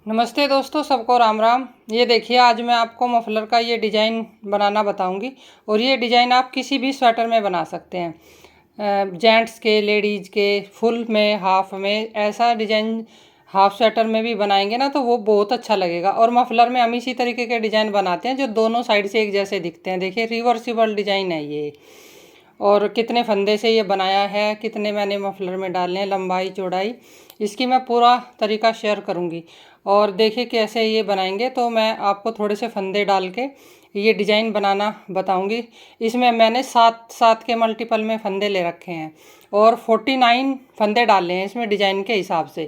नमस्ते दोस्तों, सबको राम राम। ये देखिए, आज मैं आपको मफलर का ये डिज़ाइन बनाना बताऊंगी। और ये डिज़ाइन आप किसी भी स्वेटर में बना सकते हैं, जेंट्स के, लेडीज़ के, फुल में, हाफ में। ऐसा डिज़ाइन हाफ स्वेटर में भी बनाएंगे ना तो वो बहुत अच्छा लगेगा। और मफलर में हम इसी तरीके के डिज़ाइन बनाते हैं जो दोनों साइड से एक जैसे दिखते हैं। देखिए, रिवर्सिबल डिज़ाइन है ये। और कितने फंदे से ये बनाया है, कितने मैंने मफलर में डालने हैं, लंबाई चौड़ाई, इसकी मैं पूरा तरीका शेयर करूँगी। और देखिए कैसे ये बनाएंगे। तो मैं आपको थोड़े से फंदे डाल के ये डिज़ाइन बनाना बताऊंगी। इसमें मैंने 7 के मल्टीपल में फंदे ले रखे हैं और 49 फंदे डाले हैं इसमें डिज़ाइन के हिसाब से।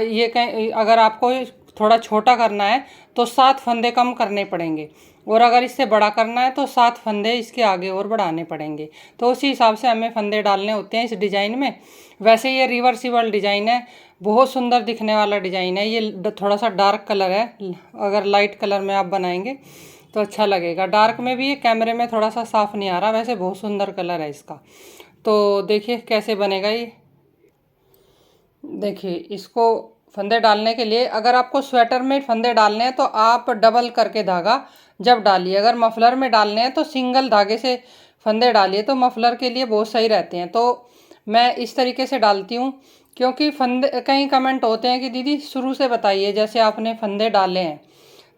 ये कहीं अगर आपको थोड़ा छोटा करना है तो 7 फंदे कम करने पड़ेंगे, और अगर इससे बड़ा करना है तो 7 फंदे इसके आगे और बढ़ाने पड़ेंगे। तो उसी हिसाब से हमें फंदे डालने होते हैं इस डिज़ाइन में। वैसे ये रिवर्सिबल डिज़ाइन है, बहुत सुंदर दिखने वाला डिज़ाइन है। ये थोड़ा सा डार्क कलर है, अगर लाइट कलर में आप बनाएंगे तो अच्छा लगेगा। डार्क में भी ये कैमरे में थोड़ा सा साफ़ नहीं आ रहा, वैसे बहुत सुंदर कलर है इसका। तो देखिए कैसे बनेगा ये। देखिए, इसको फंदे डालने के लिए अगर आपको स्वेटर में फंदे डालने हैं तो आप डबल करके धागा जब डालिए। अगर मफलर में डालने हैं तो सिंगल धागे से फंदे डालिए, तो मफलर के लिए बहुत सही रहते हैं। तो मैं इस तरीके से डालती हूँ, क्योंकि फंदे कई कमेंट होते हैं कि दीदी शुरू से बताइए जैसे आपने फंदे डाले हैं।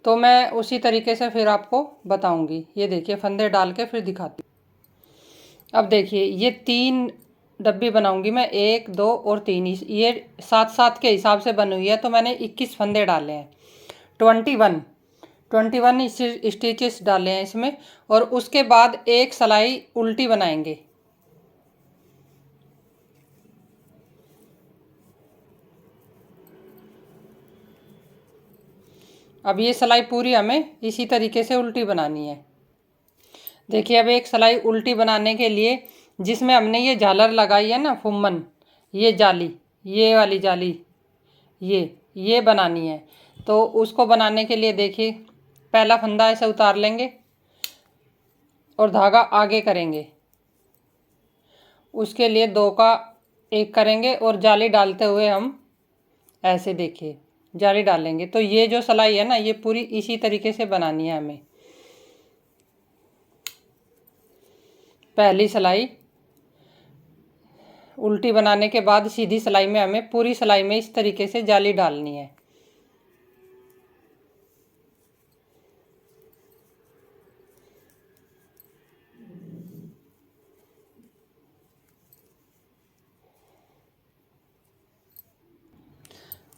तो मैं उसी तरीके से फिर आपको बताऊँगी। ये देखिए, फंदे डाल के फिर दिखाती हूँ। अब देखिए, ये 3 डब्बी बनाऊंगी मैं, 1 2 और 3। ये 7 के हिसाब से बनी हुई है, तो मैंने 21 फंदे डाले हैं। 21 स्टिचेस डाले हैं इसमें। और उसके बाद एक सिलाई उल्टी बनाएंगे। अब ये सिलाई पूरी हमें इसी तरीके से उल्टी बनानी है। देखिए, अब एक सिलाई उल्टी बनाने के लिए जिसमें हमने ये झालर लगाई है ना, फुम्मन, ये जाली, ये वाली जाली, ये बनानी है। तो उसको बनाने के लिए देखिए, पहला फंदा ऐसे उतार लेंगे और धागा आगे करेंगे। उसके लिए 2 का 1 करेंगे और जाली डालते हुए हम ऐसे, देखिए, जाली डालेंगे। तो ये जो सिलाई है ना, ये पूरी इसी तरीके से बनानी है हमें। पहली सिलाई उल्टी बनाने के बाद सीधी सिलाई में हमें पूरी सिलाई में इस तरीके से जाली डालनी है।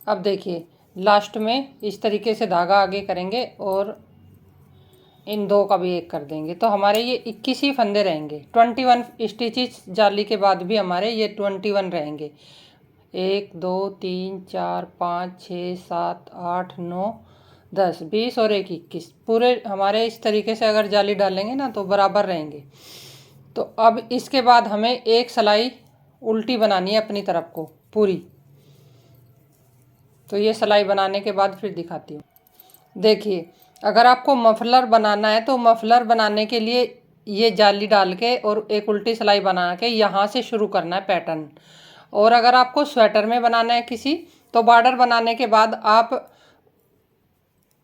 अब देखिए, लास्ट में इस तरीके से धागा आगे करेंगे और इन 2 का भी 1 कर देंगे। तो हमारे ये 21 ही फंदे रहेंगे। 21 स्टिचेस जाली के बाद भी हमारे ये 21 रहेंगे। 1 2 3 4 5 6 7 8 9 10 20 और 1 21 पूरे हमारे इस तरीके से अगर जाली डालेंगे ना तो बराबर रहेंगे। तो अब इसके बाद हमें एक सिलाई उल्टी बनानी है अपनी तरफ को पूरी। तो ये सिलाई बनाने के बाद फिर दिखाती हूँ। देखिए, अगर आपको मफलर बनाना है तो मफलर बनाने के लिए ये जाली डाल के और एक उल्टी सिलाई बना के यहाँ से शुरू करना है पैटर्न। और अगर आपको स्वेटर में बनाना है किसी, तो बॉर्डर बनाने के बाद आप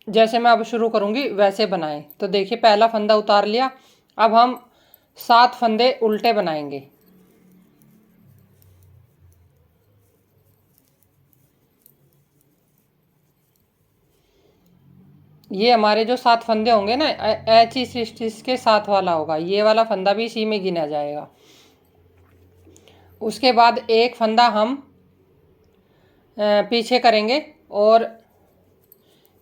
जैसे मैं अब शुरू करूँगी वैसे बनाएं। तो देखिए, पहला फंदा उतार लिया। अब हम 7 फंदे उल्टे बनाएंगे। ये हमारे जो 7 फंदे होंगे ना, एच इस के साथ वाला होगा। ये वाला फंदा भी इसी में गिना जाएगा। उसके बाद एक फंदा हम पीछे करेंगे, और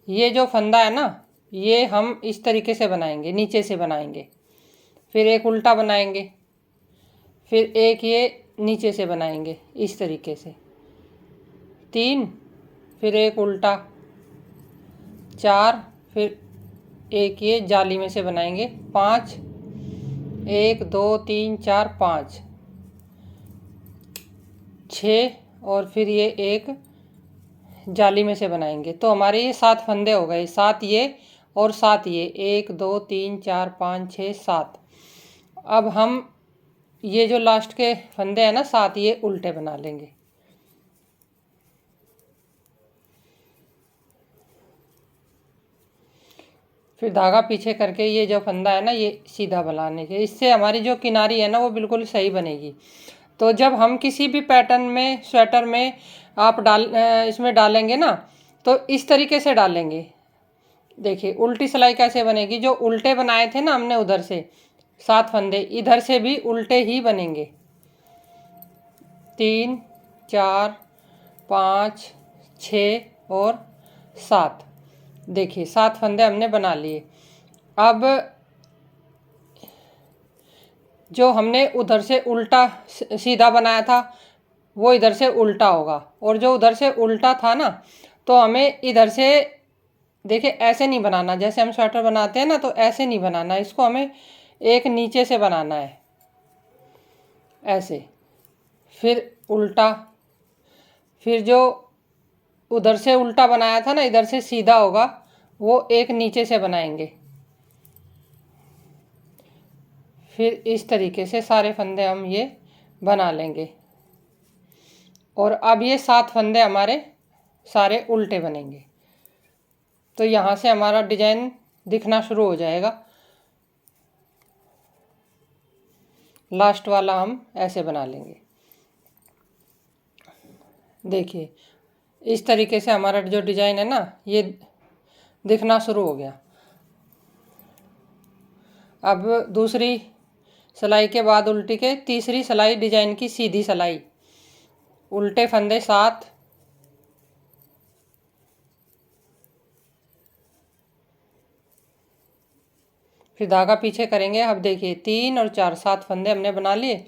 ये जो फंदा है ना, ये हम इस तरीके से बनाएंगे, नीचे से बनाएंगे। फिर एक उल्टा बनाएंगे, फिर एक ये नीचे से बनाएंगे इस तरीके से 3, फिर एक उल्टा 4, फिर एक ये जाली में से बनाएंगे 5, 1 2 3 4 5 6, और फिर ये एक जाली में से बनाएंगे। तो हमारे ये 7 फंदे हो गए, 7 ये और 7 ये, 1 2 3 4 5 6 7। अब हम ये जो लास्ट के फंदे हैं ना 7, ये उल्टे बना लेंगे। फिर धागा पीछे करके ये जो फंदा है ना ये सीधा बनाने के, इससे हमारी जो किनारी है ना वो बिल्कुल सही बनेगी। तो जब हम किसी भी पैटर्न में स्वेटर में आप इसमें डालेंगे ना तो इस तरीके से डालेंगे। देखिए उल्टी सिलाई कैसे बनेगी, जो उल्टे बनाए थे ना हमने उधर से 7 फंदे, इधर से भी उल्टे ही बनेंगे। 3 4 5 6 और 7। देखिए 7 फंदे हमने बना लिए। अब जो हमने उधर से उल्टा सीधा बनाया था वो इधर से उल्टा होगा, और जो उधर से उल्टा था ना तो हमें इधर से, देखिए ऐसे नहीं बनाना, जैसे हम स्वेटर बनाते हैं ना तो ऐसे नहीं बनाना, इसको हमें एक नीचे से बनाना है ऐसे, फिर उल्टा, फिर जो उधर से उल्टा बनाया था ना इधर से सीधा होगा वो एक नीचे से बनाएंगे। फिर इस तरीके से सारे फंदे हम ये बना लेंगे, और अब ये 7 फंदे हमारे सारे उल्टे बनेंगे। तो यहाँ से हमारा डिजाइन दिखना शुरू हो जाएगा। लास्ट वाला हम ऐसे बना लेंगे। देखिए इस तरीके से हमारा जो डिजाइन है ना ये दिखना शुरू हो गया। अब दूसरी सिलाई के बाद उल्टी के तीसरी सिलाई डिजाइन की सीधी सिलाई, उल्टे फंदे 7, फिर धागा पीछे करेंगे। अब देखिए 3 और 4 7 फंदे हमने बना लिए।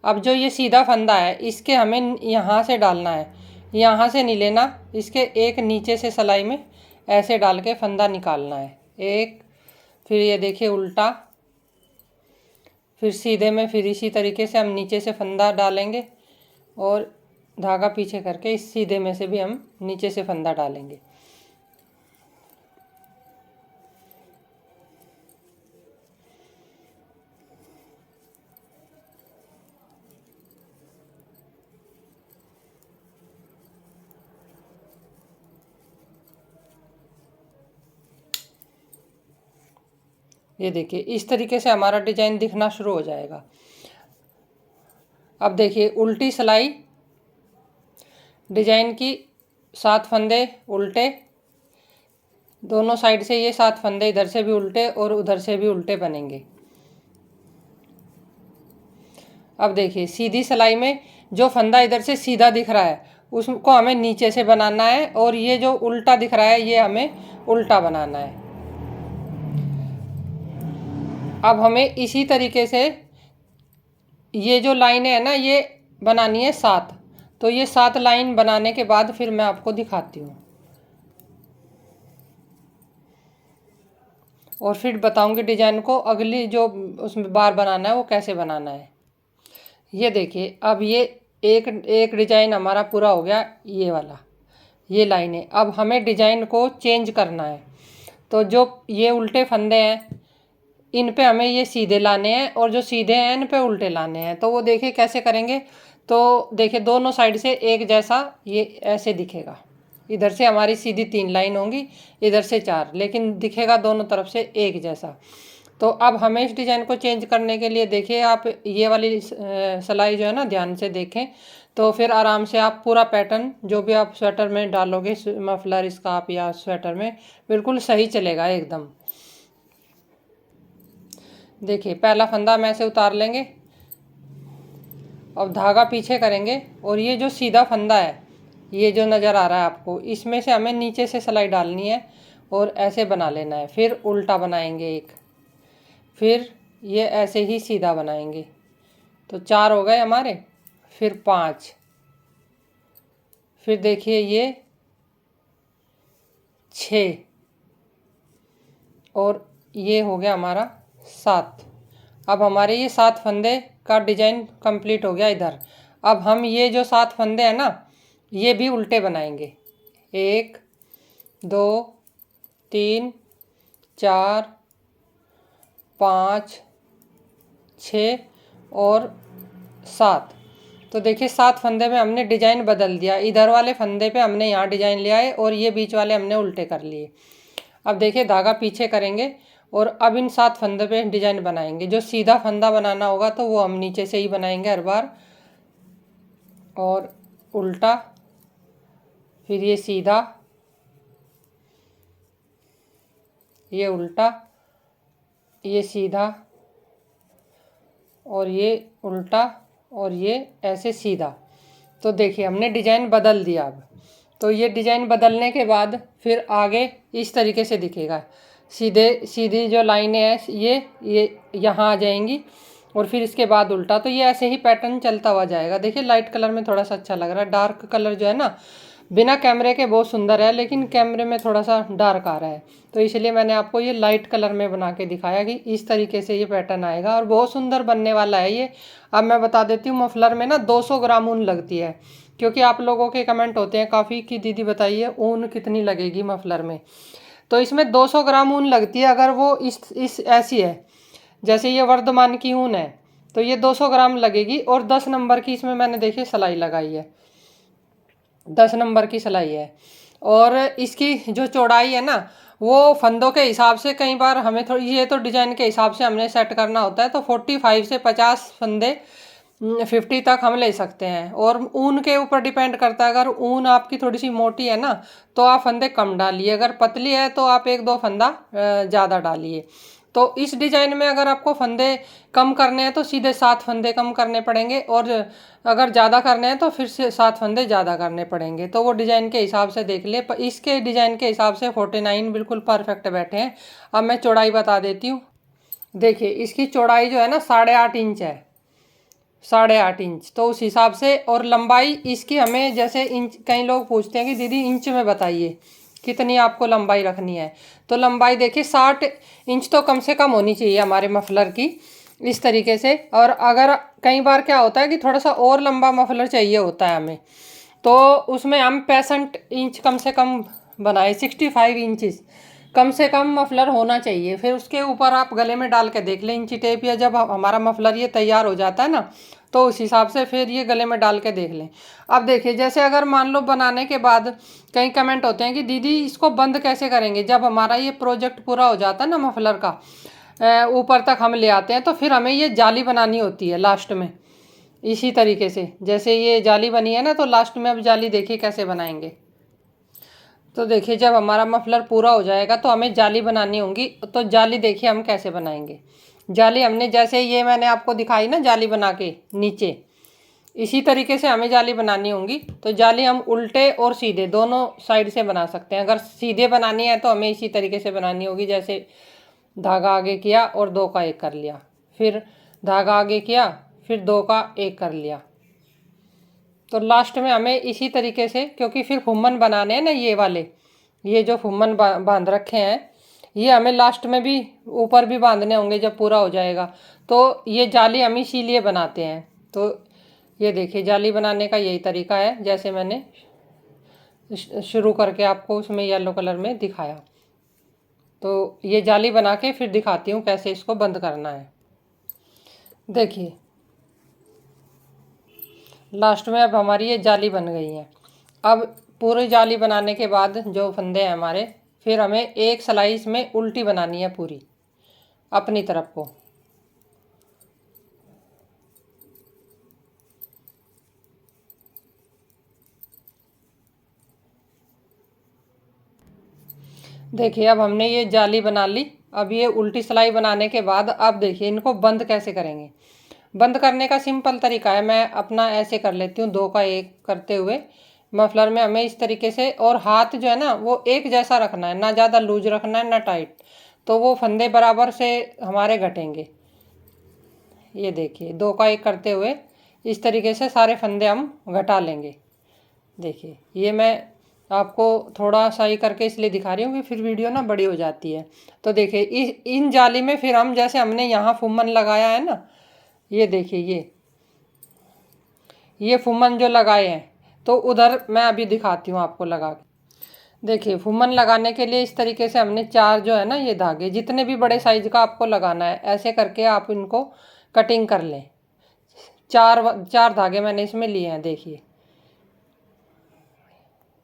अब जो ये सीधा फंदा है इसके हमें यहाँ से डालना है, यहाँ से नहीं लेना, इसके एक नीचे से सिलाई में ऐसे डाल के फंदा निकालना है एक, फिर ये देखिए उल्टा, फिर सीधे में, फिर इसी तरीके से हम नीचे से फंदा डालेंगे और धागा पीछे करके इस सीधे में से भी हम नीचे से फंदा डालेंगे। ये देखिए इस तरीके से हमारा डिजाइन दिखना शुरू हो जाएगा। अब देखिए उल्टी सिलाई डिजाइन की 7 फंदे उल्टे, दोनों साइड से ये 7 फंदे इधर से भी उल्टे और उधर से भी उल्टे बनेंगे। अब देखिए सीधी सिलाई में जो फंदा इधर से सीधा दिख रहा है उसको हमें नीचे से बनाना है, और ये जो उल्टा दिख रहा है ये हमें उल्टा बनाना है। अब हमें इसी तरीके से ये जो लाइनें है ना ये बनानी है 7। तो ये 7 लाइन बनाने के बाद फिर मैं आपको दिखाती हूँ और फिर बताऊंगी डिजाइन को अगली जो उसमें बार बनाना है वो कैसे बनाना है। ये देखिए अब ये एक डिजाइन हमारा पूरा हो गया, ये वाला, ये लाइनें। अब हमें डिजाइन को चेंज करना है। तो जो ये उल्टे फंदे हैं इन पे हमें ये सीधे लाने हैं, और जो सीधे हैं इन पे उल्टे लाने हैं। तो वो देखिए कैसे करेंगे। तो देखिए दोनों साइड से एक जैसा ये ऐसे दिखेगा, इधर से हमारी सीधी 3 लाइन होंगी, इधर से 4, लेकिन दिखेगा दोनों तरफ से एक जैसा। तो अब हमें इस डिज़ाइन को चेंज करने के लिए देखिए आप ये वाली सिलाई जो है ना ध्यान से देखें, तो फिर आराम से आप पूरा पैटर्न जो भी आप स्वेटर में डालोगे, मफलर स्कार्फ या स्वेटर में, बिल्कुल सही चलेगा एकदम। देखिए पहला फंदा हम ऐसे उतार लेंगे, अब धागा पीछे करेंगे, और ये जो सीधा फंदा है ये जो नज़र आ रहा है आपको, इसमें से हमें नीचे से सिलाई डालनी है और ऐसे बना लेना है। फिर उल्टा बनाएंगे एक, फिर ये ऐसे ही सीधा बनाएंगे। तो 4 हो गए हमारे, फिर 5, फिर देखिए ये 6, और ये हो गया हमारा 7। अब हमारे ये 7 फंदे का डिजाइन कंप्लीट हो गया इधर। अब हम ये जो 7 फंदे हैं ना ये भी उल्टे बनाएंगे। 1 2 3 4 5 6 और 7। तो देखिए 7 फंदे में हमने डिजाइन बदल दिया, इधर वाले फंदे पे हमने यहाँ डिजाइन ले आए और ये बीच वाले हमने उल्टे कर लिए। अब देखिए धागा पीछे करेंगे और अब इन 7 फंदे पे डिजाइन बनाएंगे। जो सीधा फंदा बनाना होगा तो वो हम नीचे से ही बनाएंगे हर बार, और उल्टा, फिर ये सीधा, ये उल्टा, ये सीधा, और ये उल्टा, और ये ऐसे सीधा। तो देखिए हमने डिजाइन बदल दिया। अब तो ये डिजाइन बदलने के बाद फिर आगे इस तरीके से दिखेगा। सीधे सीधी जो लाइनें हैं ये यहाँ आ जाएंगी, और फिर इसके बाद उल्टा। तो ये ऐसे ही पैटर्न चलता हुआ जाएगा। देखिए लाइट कलर में थोड़ा सा अच्छा लग रहा है, डार्क कलर जो है ना बिना कैमरे के बहुत सुंदर है, लेकिन कैमरे में थोड़ा सा डार्क आ रहा है, तो इसलिए मैंने आपको ये लाइट कलर में बना के दिखाया कि इस तरीके से ये पैटर्न आएगा और बहुत सुंदर बनने वाला है ये। अब मैं बता देती हूँ, मफलर में ना 200 ग्राम ऊन लगती है, क्योंकि आप लोगों के कमेंट होते हैं काफ़ी कि दीदी बताइए ऊन कितनी लगेगी मफलर में। तो इसमें 200 ग्राम ऊन लगती है। अगर वो इस ऐसी है, जैसे ये वर्धमान की ऊन है, तो ये 200 ग्राम लगेगी। और 10 नंबर की इसमें मैंने देखिए सिलाई लगाई है, 10 नंबर की सिलाई है। और इसकी जो चौड़ाई है ना वो फंदों के हिसाब से, कई बार हमें थोड़ी, ये तो डिजाइन के हिसाब से हमने सेट करना होता है, तो 45 से 50 फंदे 50 तक हम ले सकते हैं। और ऊन के ऊपर डिपेंड करता है। अगर ऊन आपकी थोड़ी सी मोटी है ना तो आप फंदे कम डालिए, अगर पतली है तो आप 1-2 फंदा ज़्यादा डालिए। तो इस डिजाइन में अगर आपको फंदे कम करने हैं तो सीधे 7 फंदे कम करने पड़ेंगे, और अगर ज़्यादा करने हैं तो फिर से 7 फंदे ज़्यादा करने पड़ेंगे। तो वो डिज़ाइन के हिसाब से देख ले। इसके डिज़ाइन के हिसाब से 49 बिल्कुल परफेक्ट बैठे हैं। अब मैं चौड़ाई बता देती हूँ। देखिए इसकी चौड़ाई जो है ना 8.5 इंच है, 8.5 इंच। तो उस हिसाब से, और लंबाई इसकी हमें जैसे इंच, कई लोग पूछते हैं कि दीदी इंच में बताइए कितनी आपको लंबाई रखनी है। तो लंबाई देखिए 60 इंच तो कम से कम होनी चाहिए हमारे मफलर की, इस तरीके से। और अगर कई बार क्या होता है कि थोड़ा सा और लंबा मफलर चाहिए होता है हमें, तो उसमें हम 65 इंच कम से कम बनाए, 65 इंचज़ कम से कम मफलर होना चाहिए। फिर उसके ऊपर आप गले में डाल के देख लें इंची टेप, या जब हमारा मफलर ये तैयार हो जाता है ना तो उस हिसाब से फिर ये गले में डाल के देख लें। अब देखिए जैसे अगर मान लो बनाने के बाद कई कमेंट होते हैं कि दीदी इसको बंद कैसे करेंगे। जब हमारा ये प्रोजेक्ट पूरा हो जाता है ना मफलर का, ऊपर तक हम ले आते हैं, तो फिर हमें ये जाली बनानी होती है लास्ट में, इसी तरीके से। जैसे ये जाली बनी है ना, तो लास्ट में अब जाली देखिए कैसे बनाएंगे। तो देखिए जब हमारा मफलर पूरा हो जाएगा तो हमें जाली बनानी होगी। तो जाली देखिए हम कैसे बनाएंगे। जाली हमने जैसे ये मैंने आपको दिखाई ना जाली बना के नीचे, इसी तरीके से हमें जाली बनानी होगी। तो जाली हम उल्टे और सीधे दोनों साइड से बना सकते हैं। अगर सीधे बनानी है तो हमें इसी तरीके से बनानी होगी, जैसे धागा आगे किया और 2 का 1 कर लिया, फिर धागा आगे किया, फिर 2 का 1 कर लिया। तो लास्ट में हमें इसी तरीके से, क्योंकि फिर फुम्मन बनाने हैं ना ये वाले, ये जो फुम्मन बांध रखे हैं ये हमें लास्ट में भी ऊपर भी बांधने होंगे जब पूरा हो जाएगा। तो ये जाली हम इसीलिए बनाते हैं। तो ये देखिए जाली बनाने का यही तरीका है, जैसे मैंने शुरू करके आपको उसमें येलो कलर में दिखाया। तो ये जाली बना के फिर दिखाती हूँ कैसे इसको बंद करना है। देखिए लास्ट में अब हमारी ये जाली बन गई है। अब पूरी जाली बनाने के बाद जो फंदे हैं हमारे, फिर हमें एक सिलाई इसमें उल्टी बनानी है पूरी अपनी तरफ को। देखिए अब हमने ये जाली बना ली। अब ये उल्टी सिलाई बनाने के बाद अब देखिए इनको बंद कैसे करेंगे। बंद करने का सिंपल तरीका है, मैं अपना ऐसे कर लेती हूँ 2 का 1 करते हुए। मफलर में हमें इस तरीके से, और हाथ जो है ना वो एक जैसा रखना है, ना ज़्यादा लूज रखना है ना टाइट, तो वो फंदे बराबर से हमारे घटेंगे। ये देखिए 2 का 1 करते हुए इस तरीके से सारे फंदे हम घटा लेंगे। देखिए ये मैं आपको थोड़ा सा ही करके इसलिए दिखा रही हूँ कि फिर वीडियो ना बड़ी हो जाती है। तो देखिए इन जाली में फिर हम, जैसे हमने यहाँ फुम्मन लगाया है ना, ये देखिए ये फुम्मन जो लगाए हैं, तो उधर मैं अभी दिखाती हूँ आपको लगा के। देखिए फुम्मन लगाने के लिए इस तरीके से हमने 4 जो है ना ये धागे, जितने भी बड़े साइज का आपको लगाना है ऐसे करके आप इनको कटिंग कर लें। 4 धागे मैंने इसमें लिए हैं। देखिए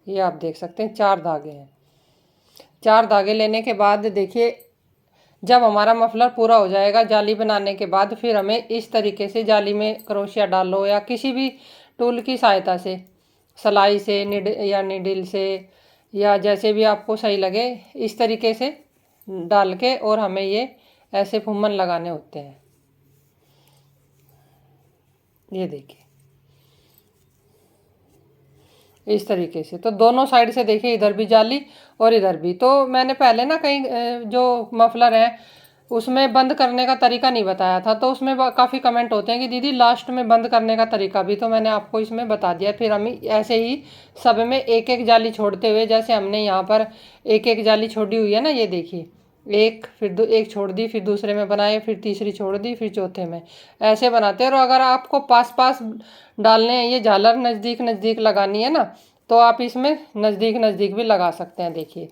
ये आप देख सकते हैं 4 धागे हैं। 4 धागे लेने के बाद देखिए, जब हमारा मफलर पूरा हो जाएगा जाली बनाने के बाद, फिर हमें इस तरीके से जाली में क्रोशिया डालो या किसी भी टूल की सहायता से, सलाई से, नीडल से, या जैसे भी आपको सही लगे, इस तरीके से डाल के और हमें ये ऐसे फुम्मन लगाने होते हैं। ये देखिए इस तरीके से, तो दोनों साइड से देखिए, इधर भी जाली और इधर भी। तो मैंने पहले ना कहीं जो मफलर है उसमें बंद करने का तरीका नहीं बताया था, तो उसमें काफ़ी कमेंट होते हैं कि दीदी लास्ट में बंद करने का तरीका भी, तो मैंने आपको इसमें बता दिया। फिर हम ऐसे ही सब में एक एक जाली छोड़ते हुए, जैसे हमने यहाँ पर एक एक जाली छोड़ी हुई है ना, ये देखिए, एक फिर एक छोड़ दी, फिर दूसरे में बनाए, फिर तीसरी छोड़ दी, फिर चौथे में, ऐसे बनाते हैं। और अगर आपको पास पास डालने हैं, ये झालर नज़दीक नज़दीक लगानी है ना, तो आप इसमें नज़दीक नज़दीक भी लगा सकते हैं। देखिए,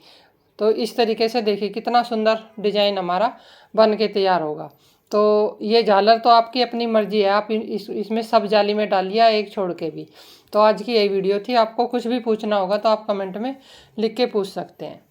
तो इस तरीके से देखिए कितना सुंदर डिजाइन हमारा बन के तैयार होगा। तो ये झालर तो आपकी अपनी मर्जी है, आप इसमें सब जाली में डालिए, एक छोड़ के भी। तो आज की यही वीडियो थी। आपको कुछ भी पूछना होगा तो आप कमेंट में लिख के पूछ सकते हैं।